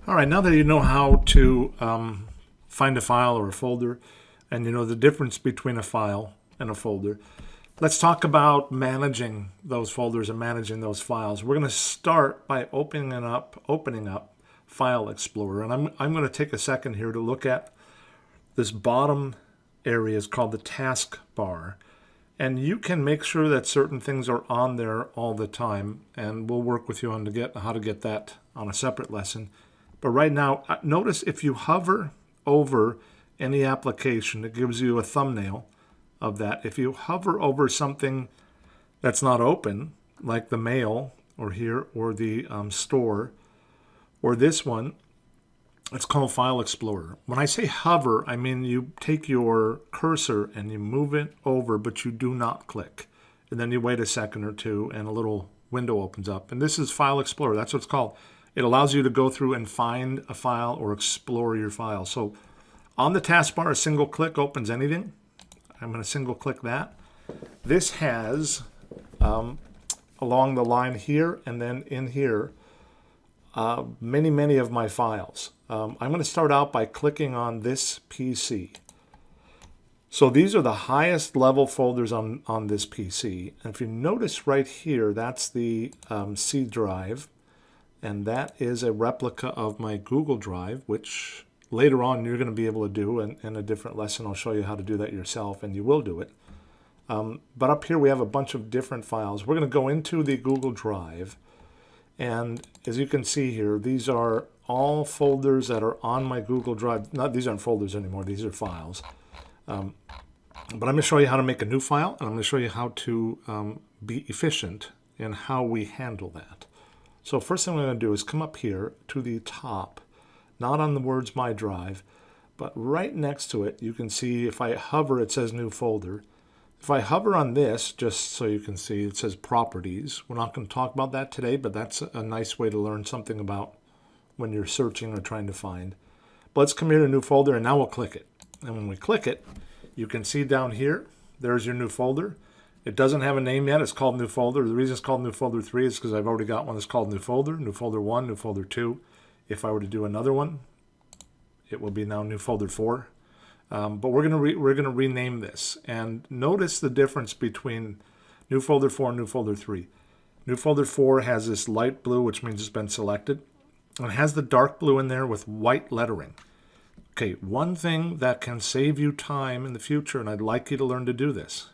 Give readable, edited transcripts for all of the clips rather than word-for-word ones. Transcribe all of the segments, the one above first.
All right, now that you know how to find a file or a folder, and you know the difference between a file and a folder, let's talk about managing those folders and managing those files. We're going to start by opening up File Explorer, and I'm going to take a second here to look at this bottom area is called the taskbar. And you can make sure that certain things are on there all the time, and we'll work with you on how to get that on a separate lesson. But right now, notice if you hover over any application, it gives you a thumbnail of that. If you hover over something that's not open, like the mail or here, or the store, or this one, it's called File Explorer. When I say hover, I mean you take your cursor and you move it over, but you do not click. And then you wait a second or two and a little window opens up. And this is File Explorer. That's what it's called. It allows you to go through and find a file or explore your file. So on the taskbar, a single click opens anything. I'm going to single click that. This has, along the line here and then in here, many of my files. I'm going to start out by clicking on this PC. So these are the highest level folders on this PC. And if you notice right here, that's the C drive. And that is a replica of my Google Drive, which later on you're going to be able to do in a different lesson. I'll show you how to do that yourself, and you will do it. But up here we have a bunch of different files. We're going to go into the Google Drive. And as you can see here, these are all folders that are on my Google Drive. These aren't folders anymore, these are files. But I'm going to show you how to make a new file, and I'm going to show you how to be efficient in how we handle that. So first thing we're going to do is come up here to the top, not on the words My Drive, but right next to it, you can see if I hover, it says New Folder. If I hover on this, just so you can see, it says Properties. We're not going to talk about that today, but that's a nice way to learn something about when you're searching or trying to find. But let's come here to New Folder, and now we'll click it. And when we click it, you can see down here, there's your new folder. It doesn't have a name yet. It's called New Folder. The reason it's called New Folder 3 is because I've already got one that's called New Folder 1, New Folder 2. If I were to do another one, it will be now New Folder 4. But we're gonna rename this, and notice the difference between New Folder 4 and New Folder 3. New Folder 4 has this light blue, which means it's been selected, and it has the dark blue in there with white lettering. Okay, one thing that can save you time in the future, and I'd like you to learn to do this.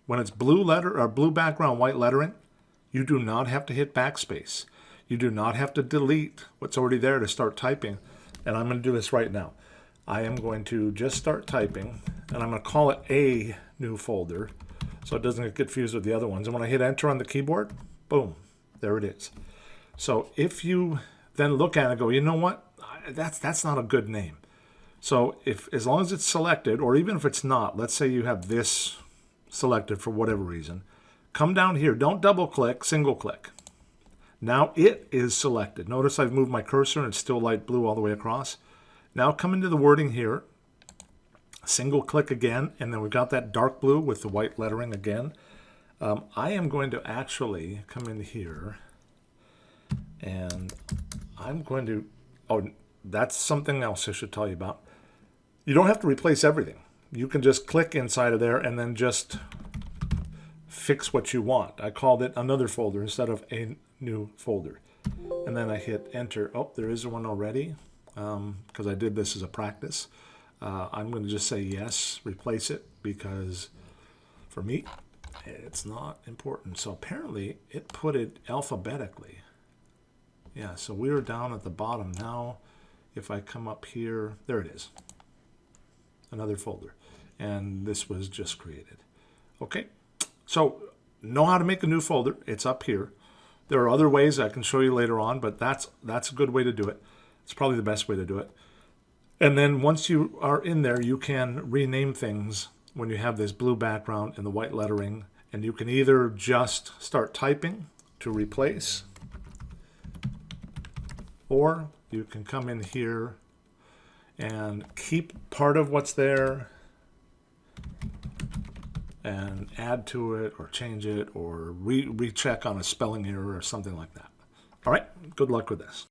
When it's blue letter or blue background, white lettering, you do not have to hit backspace. You do not have to delete what's already there to start typing. And I'm going to do this right now. I am going to just start typing, and I'm going to call it a new folder so it doesn't get confused with the other ones. And when I hit enter on the keyboard, boom, there it is. So if you then look at it and go, you know what, that's not a good name. So as long as it's selected, or even if it's not, let's say you have this selected for whatever reason, come down here, don't double click, single click. Now it is selected. Notice I've moved my cursor and it's still light blue all the way across. Now come into the wording here, single click again, and then we've got that dark blue with the white lettering again. I am going to actually come in here, and I'm going to, oh, that's something else I should tell you about. You don't have to replace everything. You can just click inside of there and then just fix what you want. I called it another folder instead of a new folder. And then I hit enter. Oh, there is one already because I did this as a practice. I'm going to just say yes, replace it, because for me, it's not important. So apparently it put it alphabetically. Yeah, so we are down at the bottom now. If I come up here, there it is. Another folder, and this was just created. Okay, so know how to make a new folder. It's up here. There are other ways I can show you later on, but that's a good way to do it. It's probably the best way to do it. And then once you are in there, you can rename things when you have this blue background and the white lettering, and you can either just start typing to replace, or you can come in here and keep part of what's there and add to it or change it or recheck on a spelling error or something like that. All right, good luck with this.